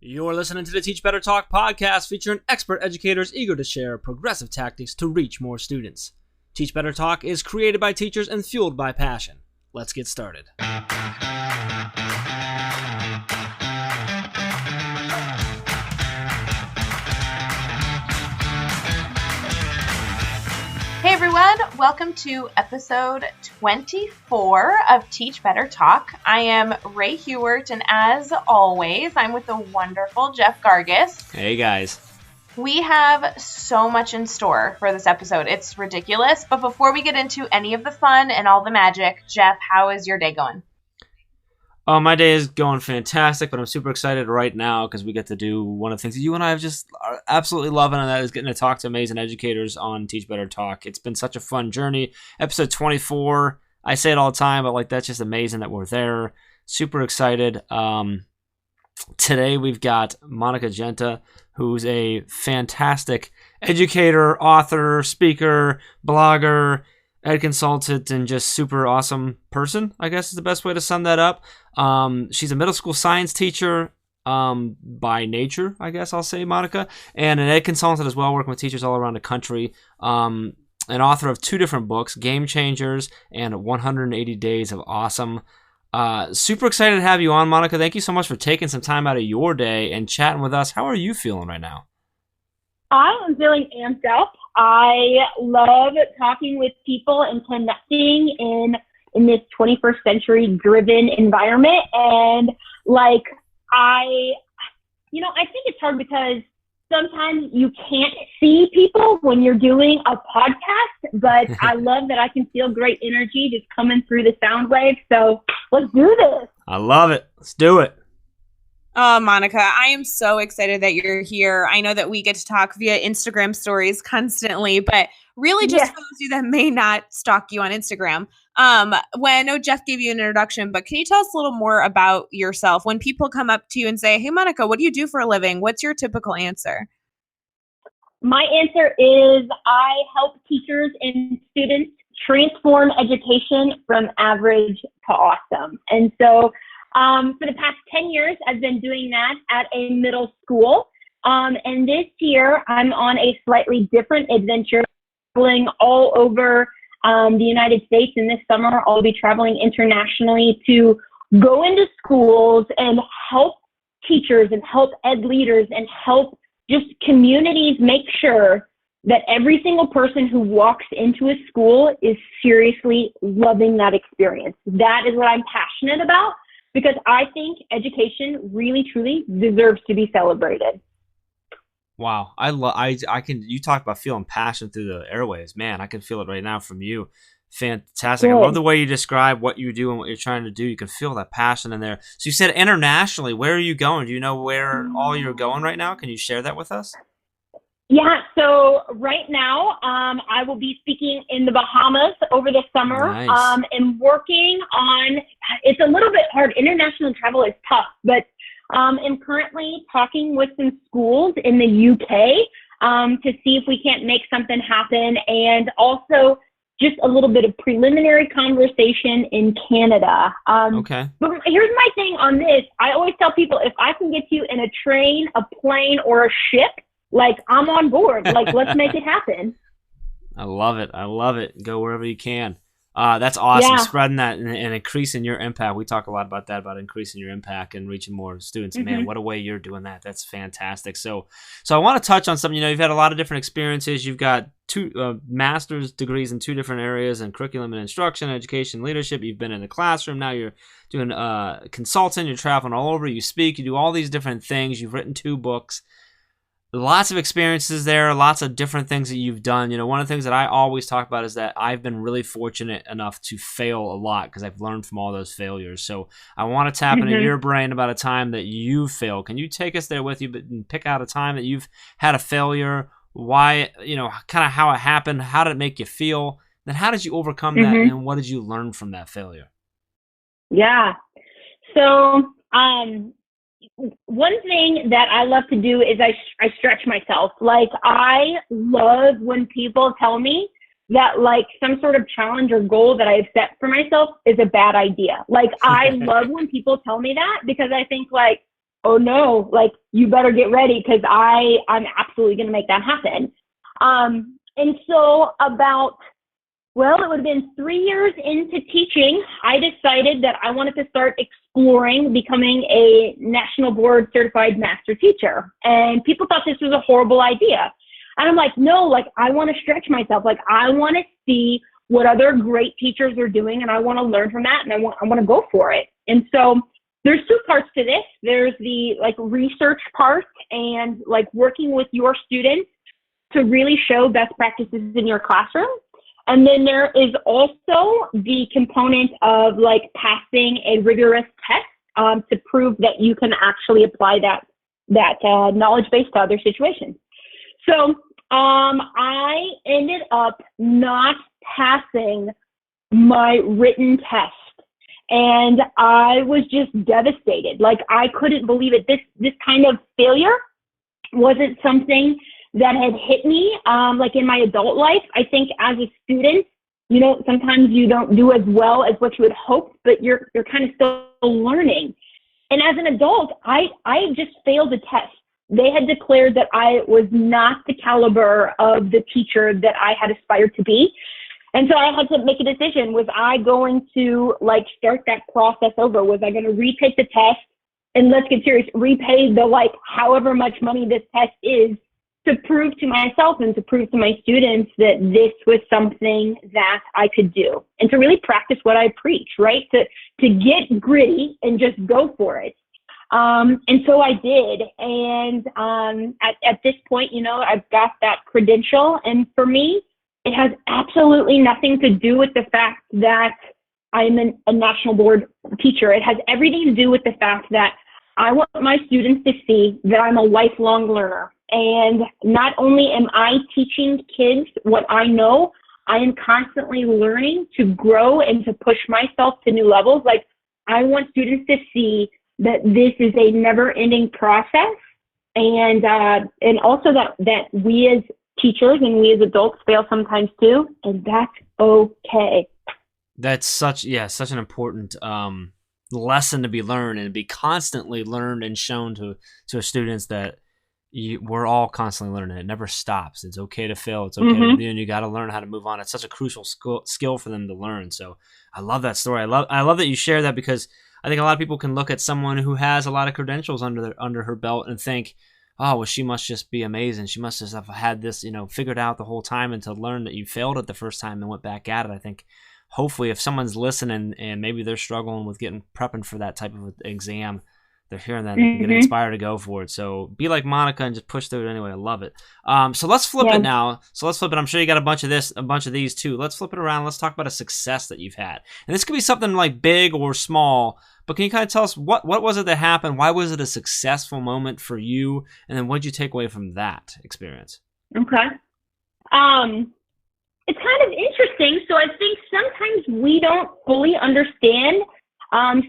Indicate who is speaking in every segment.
Speaker 1: You're listening to the Teach Better Talk podcast featuring expert educators eager to share progressive tactics to reach more students. Teach Better Talk is created by teachers and fueled by passion. Let's get started.
Speaker 2: Hey everyone, welcome to episode 24 of Teach Better Talk. I am Ray Hewart, and as always, I'm with the wonderful Jeff Gargis.
Speaker 1: Hey guys.
Speaker 2: We have so much in store for this episode. It's ridiculous, but before we get into any of the fun and all the magic, Jeff, how is your day going?
Speaker 1: Oh, my day is going fantastic, but I'm super excited right now because we get to do one of the things that you and I have just are absolutely loving, and that is getting to talk to amazing educators on Teach Better Talk. It's been such a fun journey. Episode 24, I say it all the time, but that's just amazing that we're there. Super excited. Today we've got Monica Genta, who's a fantastic educator, author, speaker, blogger, ed consultant, and just super awesome person, I guess is the best way to sum that up. She's a middle school science teacher by nature, I guess I'll say, Monica, and an ed consultant as well, working with teachers all around the country. An author of 2 different books, Game Changers and 180 Days of Awesome. Super excited to have you on, Monica. Thank you so much for taking some time out of your day and chatting with us. How are you feeling right now?
Speaker 3: I am feeling amped up. I love talking with people and connecting in this 21st century driven environment. And I think it's hard because sometimes you can't see people when you're doing a podcast, but I love that I can feel great energy just coming through the sound wave. So let's do this.
Speaker 1: I love it. Let's do it.
Speaker 2: Oh, Monica, I am so excited that you're here. I know that we get to talk via Instagram stories constantly, but really just for those of you that may not stalk you on Instagram, I know Jeff gave you an introduction, but can you tell us a little more about yourself? When people come up to you and say, hey, Monica, what do you do for a living? What's your typical answer?
Speaker 3: My answer is I help teachers and students transform education from average to awesome. And so for the past 10 years, I've been doing that at a middle school. And this year, I'm on a slightly different adventure, traveling all over the United States. And this summer, I'll be traveling internationally to go into schools and help teachers and help ed leaders and help just communities make sure that every single person who walks into a school is seriously loving that experience. That is what I'm passionate about, because I think education really, truly deserves to be celebrated.
Speaker 1: Wow. You talk about feeling passion through the airwaves. Man, I can feel it right now from you. Fantastic.
Speaker 3: Good.
Speaker 1: I love the way you describe what you do and what you're trying to do. You can feel that passion in there. So you said internationally. Where are you going? Do you know where all you're going right now? Can you share that with us?
Speaker 3: Yeah, so right now, I will be speaking in the Bahamas over the summer.
Speaker 1: Nice.
Speaker 3: And working on, it's a little bit hard. International travel is tough, but I'm currently talking with some schools in the UK to see if we can't make something happen, and also just a little bit of preliminary conversation in Canada.
Speaker 1: Okay.
Speaker 3: But here's my thing on this. I always tell people, if I can get you in a train, a plane, or a ship, I'm on board. Let's make it happen.
Speaker 1: I love it. I love it. Go wherever you can. That's awesome.
Speaker 3: Yeah.
Speaker 1: Spreading that and increasing your impact. We talk a lot about that, about increasing your impact and reaching more students.
Speaker 3: Mm-hmm.
Speaker 1: Man, what a way you're doing that. That's fantastic. So I want to touch on something. You've had a lot of different experiences. You've got 2 master's degrees in 2 different areas in curriculum and instruction, education, leadership. You've been in the classroom. Now you're doing consulting. You're traveling all over. You speak. You do all these different things. You've written 2 books. Lots of experiences there, lots of different things that you've done. One of the things that I always talk about is that I've been really fortunate enough to fail a lot because I've learned from all those failures. So I want to tap into your brain about a time that you failed. Can you take us there with you and pick out a time that you've had a failure, why, kind of how it happened, how did it make you feel, then how did you overcome that, and what did you learn from that failure?
Speaker 3: Yeah. So, one thing that I love to do is I stretch myself. I love when people tell me that some sort of challenge or goal that I've set for myself is a bad idea. I love when people tell me that, because I think oh no, like you better get ready because I'm absolutely going to make that happen. And so it would have been 3 years into teaching, I decided that I wanted to start exploring becoming a national board certified master teacher. And people thought this was a horrible idea. And I'm like, no, like I want to stretch myself. Like I want to see what other great teachers are doing, and I want to learn from that, and I want to go for it. And so there's two parts to this. There's the like research part and like working with your students to really show best practices in your classroom. And then there is also the component of like passing a rigorous test to prove that you can actually apply that knowledge base to other situations. So I ended up not passing my written test, and I was just devastated. Like I couldn't believe it. This kind of failure wasn't something that had hit me like in my adult life. I think as a student, you know, sometimes you don't do as well as what you had hoped, but you're kind of still learning. And as an adult, I just failed the test. They had declared that I was not the caliber of the teacher that I had aspired to be. And so I had to make a decision. Was I going to like start that process over? Was I going to retake the test? And let's get serious, repay the like however much money this test is to prove to myself and to prove to my students that this was something that I could do, and to really practice what I preach, right? To get gritty and just go for it. And so I did. And at this point, you know, I've got that credential. And for me, it has absolutely nothing to do with the fact that I'm a national board teacher. It has everything to do with the fact that I want my students to see that I'm a lifelong learner. And not only am I teaching kids what I know, I am constantly learning to grow and to push myself to new levels. Like I want students to see that this is a never-ending process, and also that we as teachers and we as adults fail sometimes too, and that's okay.
Speaker 1: That's such an important lesson to be learned and be constantly learned and shown to our students that we're all constantly learning. It never stops. It's okay to fail. It's okay to do, and you got to learn how to move on. It's such a crucial skill for them to learn. So I love that story. I love that you share that, because I think a lot of people can look at someone who has a lot of credentials under her belt and think, oh, well, she must just be amazing. She must just have had this, you know, figured out the whole time, and to learn that you failed it the first time and went back at it. I think hopefully if someone's listening and maybe they're struggling with prepping for that type of exam, they're hearing that and get inspired to go for it. So be like Monica and just push through it anyway. I love it. So let's flip it now. So let's flip it. I'm sure you got a bunch of these too. Let's flip it around. Let's talk about a success that you've had. And this could be something like big or small, but can you kind of tell us what was it that happened? Why was it a successful moment for you? And then what did you take away from that experience?
Speaker 3: Okay. It's kind of interesting. So I think sometimes we don't fully understand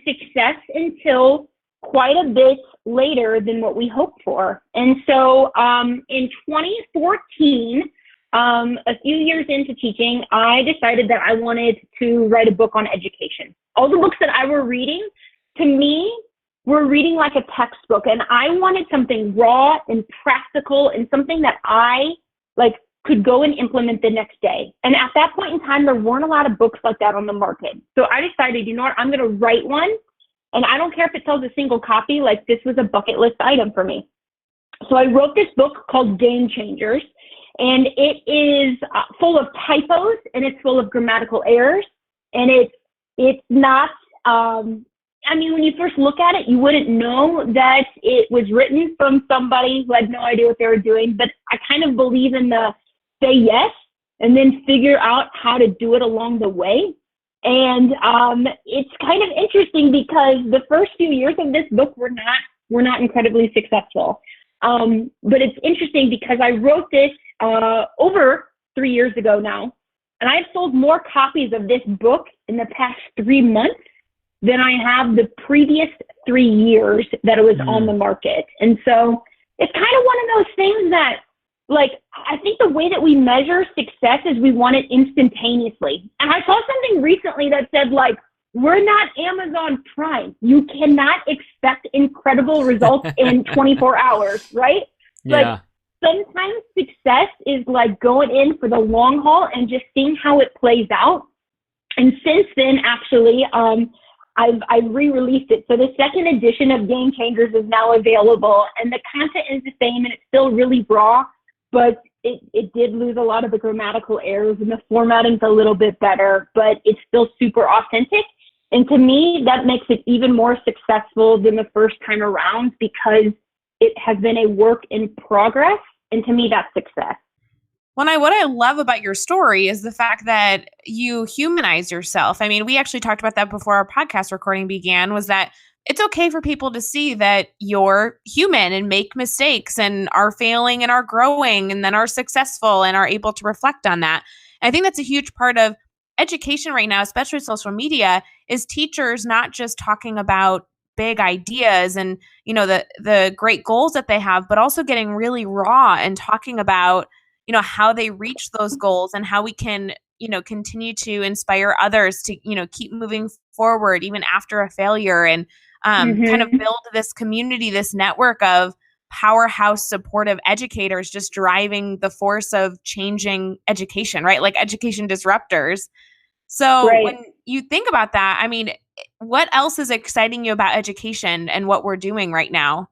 Speaker 3: success until quite a bit later than what we hoped for. And so in 2014, a few years into teaching, I decided that I wanted to write a book on education. All the books that I were reading, to me, were reading like a textbook, and I wanted something raw and practical and something that I could go and implement the next day. And at that point in time, there weren't a lot of books like that on the market. So I decided, you know what, I'm going to write one. And I don't care if it sells a single copy, like this was a bucket list item for me. So I wrote this book called Game Changers, and it is full of typos, and it's full of grammatical errors. And it's not, I mean, when you first look at it, you wouldn't know that it was written from somebody who had no idea what they were doing. But I kind of believe in the say yes and then figure out how to do it along the way. And it's kind of interesting because the first few years of this book were not incredibly successful. But it's interesting because I wrote this over 3 years ago now, and I've sold more copies of this book in the past 3 months than I have the previous 3 years that it was on the market. And so it's kind of one of those things that, like, I think the way that we measure success is we want it instantaneously. And I saw something recently that said, like, we're not Amazon Prime. You cannot expect incredible results in 24 hours, right?
Speaker 1: Yeah.
Speaker 3: Like, sometimes success is like going in for the long haul and just seeing how it plays out. And since then, actually, I've re-released it. So the second edition of Game Changers is now available, and the content is the same, and it's still really raw, but it did lose a lot of the grammatical errors, and the formatting's a little bit better, but it's still super authentic. And to me, that makes it even more successful than the first time around, because it has been a work in progress. And to me, that's success.
Speaker 2: What I love about your story is the fact that you humanize yourself. I mean, we actually talked about that before our podcast recording began, was that it's okay for people to see that you're human and make mistakes and are failing and are growing and then are successful and are able to reflect on that. And I think that's a huge part of education right now, especially social media, is teachers not just talking about big ideas and, you know, the great goals that they have, but also getting really raw and talking about, you know, how they reach those goals and how we can, you know, continue to inspire others to, you know, keep moving forward even after a failure, and kind of build this community, this network of powerhouse supportive educators just driving the force of changing education, right? Like education disruptors. So
Speaker 3: Right.
Speaker 2: when you think about that, I mean, what else is exciting you about education and what we're doing right now?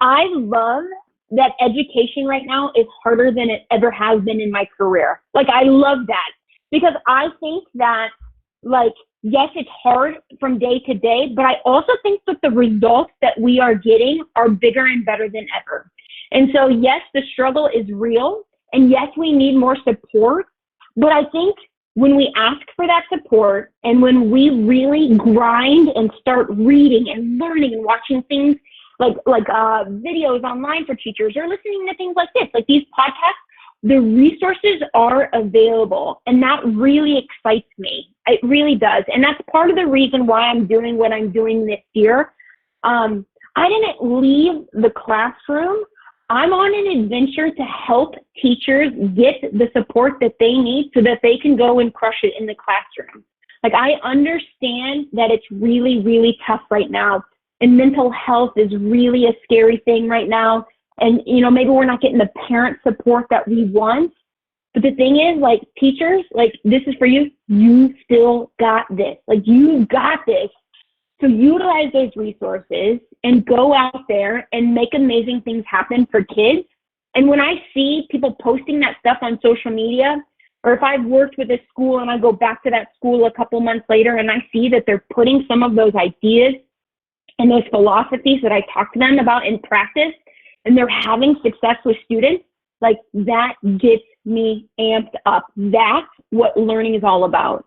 Speaker 3: I love that education right now is harder than it ever has been in my career. Like, I love that, because I think that, like, yes, it's hard from day to day, but I also think that the results that we are getting are bigger and better than ever. And so, yes, the struggle is real, and yes, we need more support, but I think when we ask for that support and when we really grind and start reading and learning and watching things like videos online for teachers, or listening to things like this, like these podcasts, the resources are available. And that really excites me. It really does. And that's part of the reason why I'm doing what I'm doing this year. I didn't leave the classroom. I'm on an adventure to help teachers get the support that they need so that they can go and crush it in the classroom. Like, I understand that it's really, really tough right now. And mental health is really a scary thing right now. And, you know, maybe we're not getting the parent support that we want. But the thing is, like, teachers, like, this is for you. You still got this. Like, you got this. So utilize those resources and go out there and make amazing things happen for kids. And when I see people posting that stuff on social media, or if I've worked with a school and I go back to that school a couple months later and I see that they're putting some of those ideas and those philosophies that I talked to them about in practice, and they're having success with students, like, that gets me amped up. That's what learning is all about.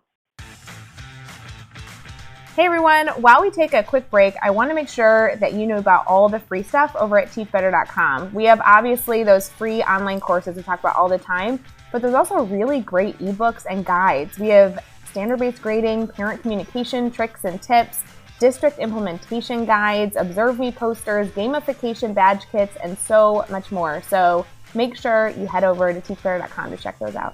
Speaker 2: Hey everyone, while we take a quick break, I want to make sure that you know about all the free stuff over at teachbetter.com. We have obviously those free online courses we talk about all the time, but there's also really great ebooks and guides. We have standard-based grading, parent communication tricks and tips, district implementation guides, Observe Me posters, gamification badge kits, and so much more. So make sure you head over to teachbetter.com to check those out.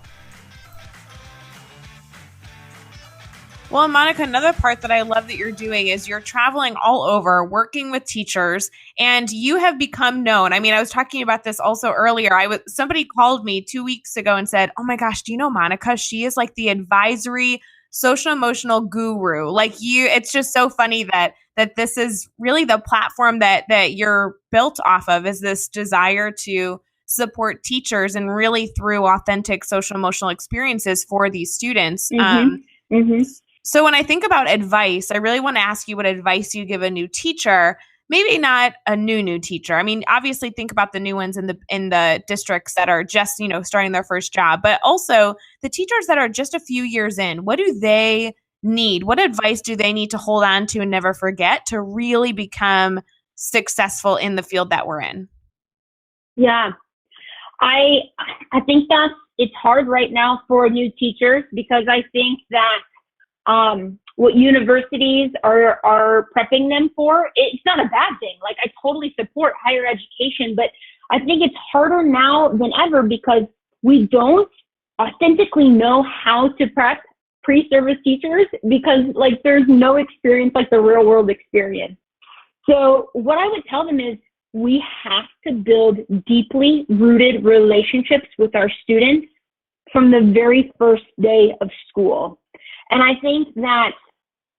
Speaker 2: Well, Monica, another part that I love that you're doing is you're traveling all over, working with teachers, and you have become known. I mean, I was talking about this also earlier. Somebody called me 2 weeks ago and said, "Oh my gosh, do you know Monica? She is like the advisory social emotional guru." Like, it's just so funny that this is really the platform that you're built off of, is this desire to support teachers and really through authentic social emotional experiences for these students. So when I think about advice, I really want to ask you what advice you give a new teacher. Maybe not a new teacher. I mean, obviously think about the new ones in the districts that are just, you know, starting their first job, but also the teachers that are just a few years in. What do they need? What advice do they need to hold on to and never forget to really become successful in the field that we're in?
Speaker 3: Yeah, I think that it's hard right now for new teachers, because I think that what universities are prepping them for, it's not a bad thing. Like, I totally support higher education, but I think it's harder now than ever because we don't authentically know how to prep pre-service teachers because like there's no experience like the real world experience. So what I would tell them is we have to build deeply rooted relationships with our students from the very first day of school. And I think that,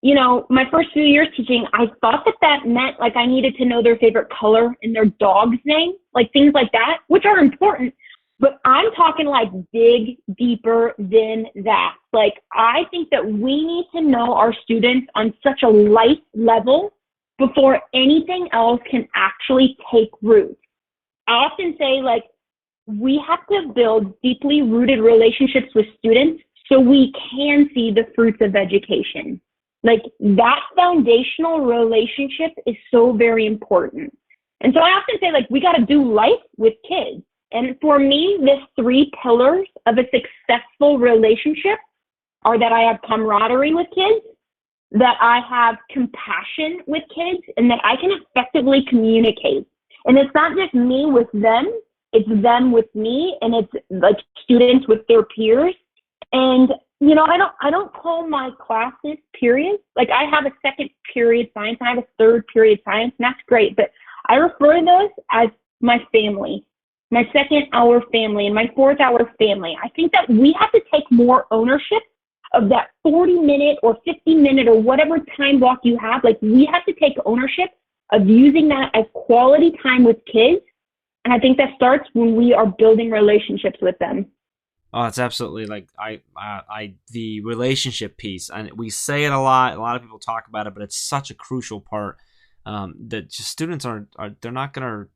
Speaker 3: you know, my first few years teaching, I thought that that meant like I needed to know their favorite color and their dog's name, like things like that, which are important. But I'm talking like dig deeper than that. Like, I think that we need to know our students on such a life level before anything else can actually take root. I often say, like, we have to build deeply rooted relationships with students so we can see the fruits of education. Like, that foundational relationship is so very important. And so I often say, like, we got to do life with kids. And for me, the 3 pillars of a successful relationship are that I have camaraderie with kids, that I have compassion with kids, and that I can effectively communicate. And it's not just me with them, it's them with me, and it's like students with their peers. And, you know, I don't call my classes periods. Like, I have a second period science, I have a third period science, and that's great. But I refer to those as my family. My second hour family and my fourth hour family. I think that we have to take more ownership of that 40-minute or 50-minute or whatever time block you have. Like, we have to take ownership of using that as quality time with kids. And I think that starts when we are building relationships with them.
Speaker 1: Oh, it's absolutely like the relationship piece, and we say it a lot. A lot of people talk about it, but it's such a crucial part that just students are they're not gonna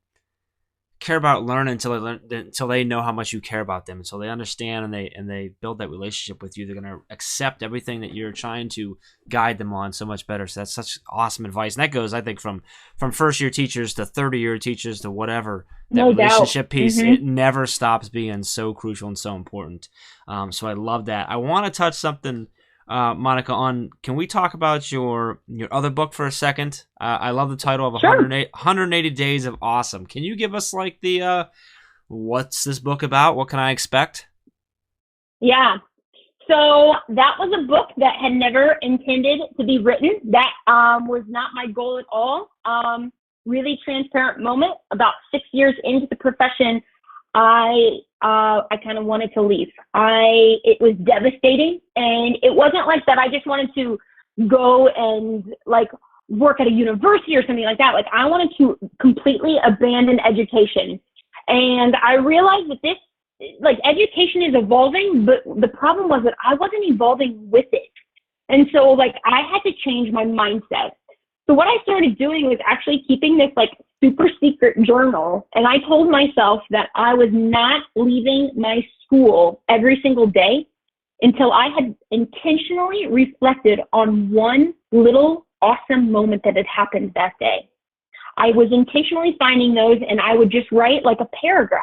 Speaker 1: care about learning until they know how much you care about them, until they understand and they build that relationship with you. They're going to accept everything that you're trying to guide them on so much better. So that's such awesome advice, and that goes, I think, from first year teachers to 30-year teachers to whatever. That
Speaker 3: no
Speaker 1: relationship
Speaker 3: doubt.
Speaker 1: piece,
Speaker 3: Mm-hmm.
Speaker 1: it never stops being so crucial and so important. So I love that. I want to touch something, Monica, on, can we talk about your other book for a second? I love the title of
Speaker 3: Sure.
Speaker 1: 180 Days of Awesome. Can you give us like the what's this book about? What can I expect?
Speaker 3: Yeah. So that was a book that had never intended to be written. That was not my goal at all. Really transparent moment. About 6 years into the profession, I kind of wanted to leave. It was devastating, and it wasn't like that I just wanted to go and like work at a university or something like that. Like, I wanted to completely abandon education. And I realized that this, like, education is evolving, but the problem was that I wasn't evolving with it. And so, like, I had to change my mindset. So what I started doing was actually keeping this like super secret journal. And I told myself that I was not leaving my school every single day until I had intentionally reflected on one little awesome moment that had happened that day. I was intentionally finding those, and I would just write like a paragraph.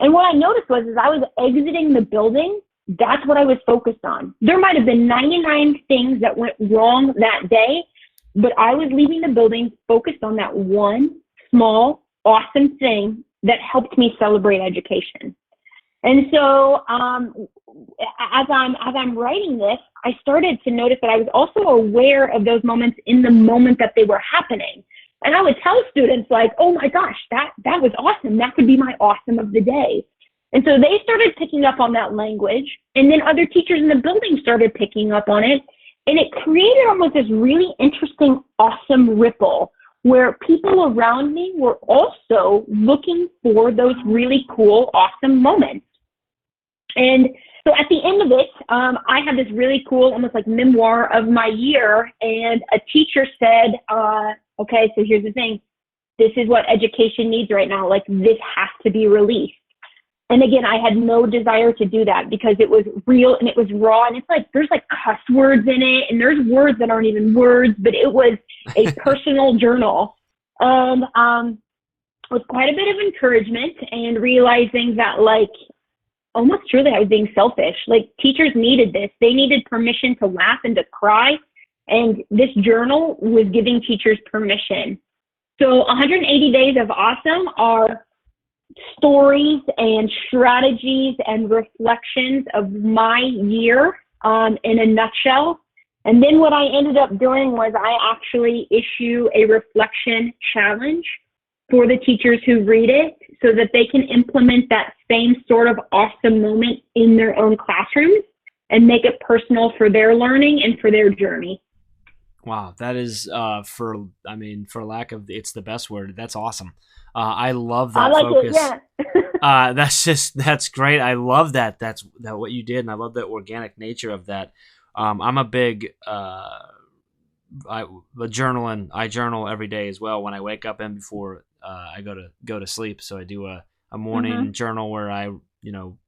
Speaker 3: And what I noticed was, as I was exiting the building, that's what I was focused on. There might have been 99 things that went wrong that day, but I was leaving the building focused on that one small, awesome thing that helped me celebrate education. And so as I'm writing this, I started to notice that I was also aware of those moments in the moment that they were happening. And I would tell students like, oh my gosh, that was awesome. That could be my awesome of the day. And so they started picking up on that language. And then other teachers in the building started picking up on it. And it created almost this really interesting, awesome ripple where people around me were also looking for those really cool, awesome moments. And so at the end of it, I had this really cool, almost like memoir of my year. And a teacher said, okay, so here's the thing. This is what education needs right now. Like, this has to be released. And again, I had no desire to do that because it was real and it was raw. And it's like, there's like cuss words in it and there's words that aren't even words, but it was a personal journal. And with quite a bit of encouragement and realizing that, like, almost truly I was being selfish. Like, teachers needed this. They needed permission to laugh and to cry. And this journal was giving teachers permission. So 180 Days of Awesome are stories and strategies and reflections of my year in a nutshell. And then what I ended up doing was I actually issue a reflection challenge for the teachers who read it so that they can implement that same sort of awesome moment in their own classrooms and make it personal for their learning and for their journey.
Speaker 1: Wow, that is for lack of it's the best word. That's awesome. I love that
Speaker 3: I like
Speaker 1: focus.
Speaker 3: It, yeah.
Speaker 1: That's great. I love that. That's what you did, and I love the organic nature of that. I'm a big I journal every day as well when I wake up and before I go to sleep. So I do a morning journal where I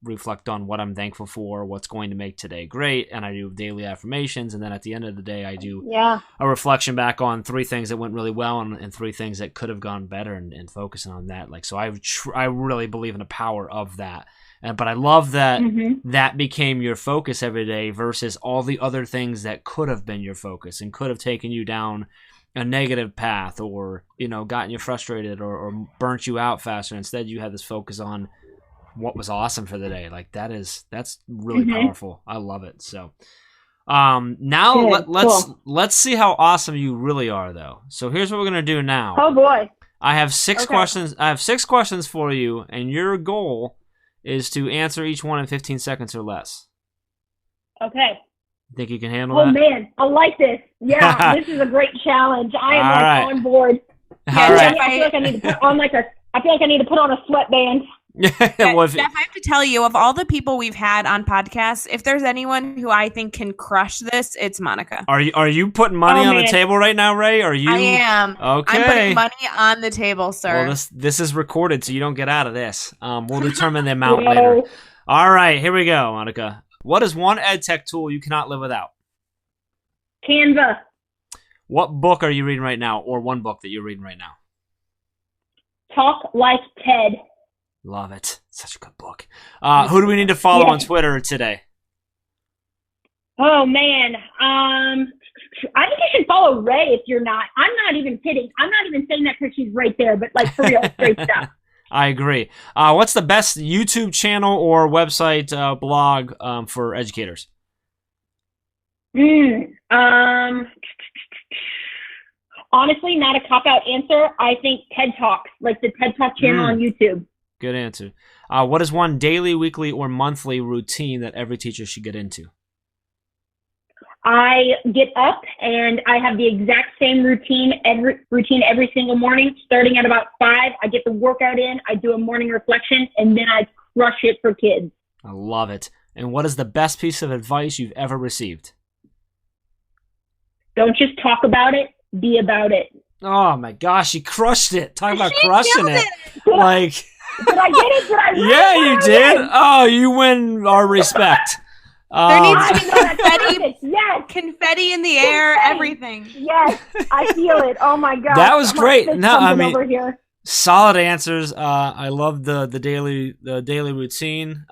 Speaker 1: reflect on what I'm thankful for, what's going to make today great, and I do daily affirmations, and then at the end of the day I do a reflection back on 3 things that went really well and 3 things that could have gone better, and focusing on that. Like, so I really believe in the power of that. But I love that that became your focus every day versus all the other things that could have been your focus and could have taken you down a negative path or, gotten you frustrated or burnt you out faster. Instead, you had this focus on what was awesome for the day. Like, that's really powerful. I love it. So now let's see how awesome you really are, though. So here's what we're going to do now.
Speaker 3: Oh, boy.
Speaker 1: I have 6 questions. I have 6 questions for you, and your goal is to answer each one in 15 seconds or less.
Speaker 3: Okay.
Speaker 1: Think you can handle
Speaker 3: that?
Speaker 1: Oh,
Speaker 3: man. I like this. Yeah, this is a great challenge. I am on board.
Speaker 1: Yeah, right.
Speaker 3: I feel like I need to put on a sweatband.
Speaker 1: Well,
Speaker 2: Jeff, I have to tell you, of all the people we've had on podcasts, if there's anyone who I think can crush this, it's Monica.
Speaker 1: Are you putting money on the table right now, Ray? Are you?
Speaker 2: I am.
Speaker 1: Okay.
Speaker 2: I'm putting money on the table, sir.
Speaker 1: Well, this is recorded, so you don't get out of this. We'll determine the amount later. All right, here we go, Monica. What is one ed tech tool you cannot live without?
Speaker 3: Canva.
Speaker 1: What book are you reading right now, or one book that you're reading right now?
Speaker 3: Talk Like TED.
Speaker 1: Love it. Such a good book. Who do we need to follow on Twitter today?
Speaker 3: Oh, man. I think you should follow Ray if you're not. I'm not even kidding. I'm not even saying that because she's right there, but like for real, straight stuff.
Speaker 1: I agree. What's the best YouTube channel or website blog for educators?
Speaker 3: Honestly, not a cop-out answer. I think TED Talks, like the TED Talk channel on YouTube.
Speaker 1: Good answer. What is one daily, weekly, or monthly routine that every teacher should get into?
Speaker 3: I get up and I have the exact same routine every single morning. Starting at about 5, I get the workout in, I do a morning reflection, and then I crush it for kids.
Speaker 1: I love it. And what is the best piece of advice you've ever received?
Speaker 3: Don't just talk about it, be about it.
Speaker 1: Oh my gosh, you crushed it. Talk about crushing it. Like,
Speaker 3: did I get it? Did I really?
Speaker 1: Yeah, you did. Oh, you win our respect.
Speaker 2: There needs to be confetti in the air, everything.
Speaker 3: Yes, I feel it. Oh my god,
Speaker 1: that was great. No, I mean,
Speaker 3: over here.
Speaker 1: Solid answers. I love the daily routine.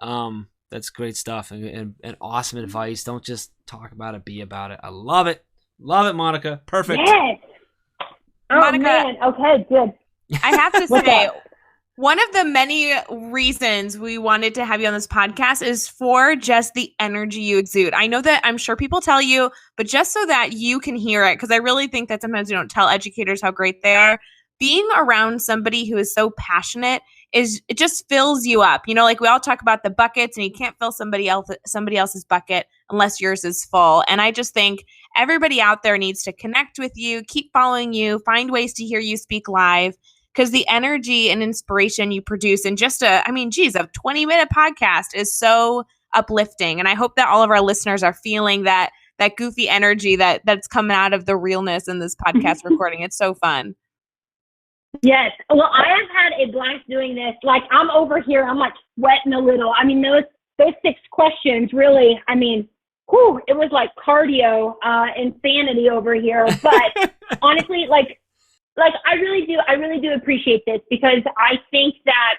Speaker 1: That's great stuff and awesome advice. Don't just talk about it, be about it. I love it. Love it, Monica. Perfect.
Speaker 3: Yes. Oh,
Speaker 2: Monica,
Speaker 3: man. Okay, good.
Speaker 2: I have to say, one of the many reasons we wanted to have you on this podcast is for just the energy you exude. I know that I'm sure people tell you, but just so that you can hear it, because I really think that sometimes we don't tell educators how great they are. Being around somebody who is so passionate it just fills you up. You know, like we all talk about the buckets, and you can't fill somebody else's bucket unless yours is full. And I just think everybody out there needs to connect with you, keep following you, find ways to hear you speak live. Because the energy and inspiration you produce in just a 20-minute podcast is so uplifting. And I hope that all of our listeners are feeling that goofy energy that's coming out of the realness in this podcast recording. It's so fun.
Speaker 3: Yes. Well, I have had a blast doing this. Like, I'm over here, I'm like sweating a little. I mean, those 6 questions really, I mean, it was like cardio, insanity over here. But honestly, like I really do appreciate this, because I think that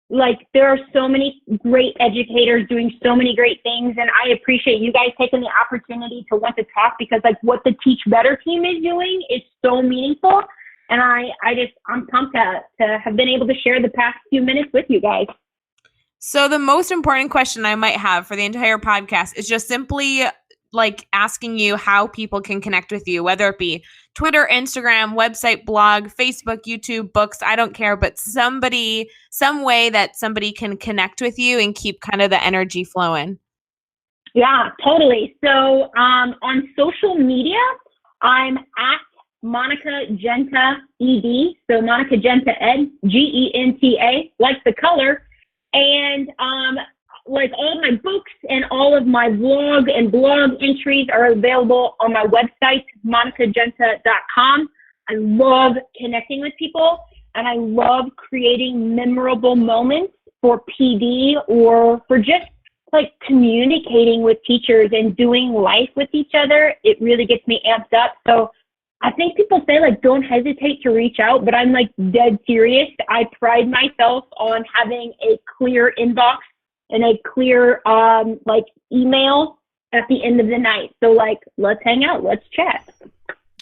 Speaker 3: like there are so many great educators doing so many great things, and I appreciate you guys taking the opportunity to want to talk, because like what the Teach Better team is doing is so meaningful, and I'm pumped to have been able to share the past few minutes with you guys.
Speaker 2: So the most important question I might have for the entire podcast is just simply like asking you how people can connect with you, whether it be Twitter, Instagram, website, blog, Facebook, YouTube, books, I don't care, but some way that somebody can connect with you and keep kind of the energy flowing.
Speaker 3: Yeah, totally. So on social media, I'm at Monica Genta ED. So Monica Genta Ed, Genta, like the color. And like all my books and all of my vlog and blog entries are available on my website, monicagenta.com. I love connecting with people, and I love creating memorable moments for PD or for just like communicating with teachers and doing life with each other. It really gets me amped up. So I think people say like, don't hesitate to reach out, but I'm like dead serious. I pride myself on having a clear inbox and a clear like email at the end of the night. So like, let's hang out, let's chat.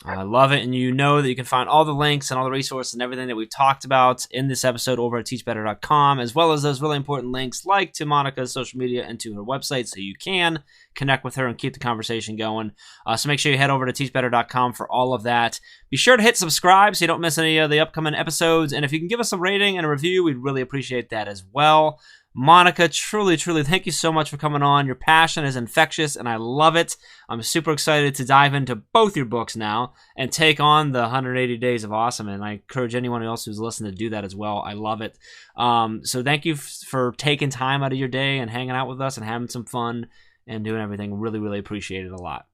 Speaker 1: I love it. And you know that you can find all the links and all the resources and everything that we've talked about in this episode over at teachbetter.com, as well as those really important links like to Monica's social media and to her website so you can connect with her and keep the conversation going. So make sure you head over to teachbetter.com for all of that. Be sure to hit subscribe so you don't miss any of the upcoming episodes. And if you can give us a rating and a review, we'd really appreciate that as well. Monica, truly, thank you so much for coming on. Your passion is infectious, and I love it. I'm super excited to dive into both your books now and take on the 180 Days of Awesome, and I encourage anyone else who's listening to do that as well. I love it. So thank you for taking time out of your day and hanging out with us and having some fun and doing everything. Really appreciate it a lot.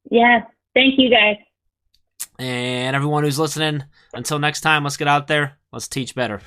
Speaker 3: Yeah, thank you, guys.
Speaker 1: And everyone who's listening, until next time, let's get out there. Let's teach better.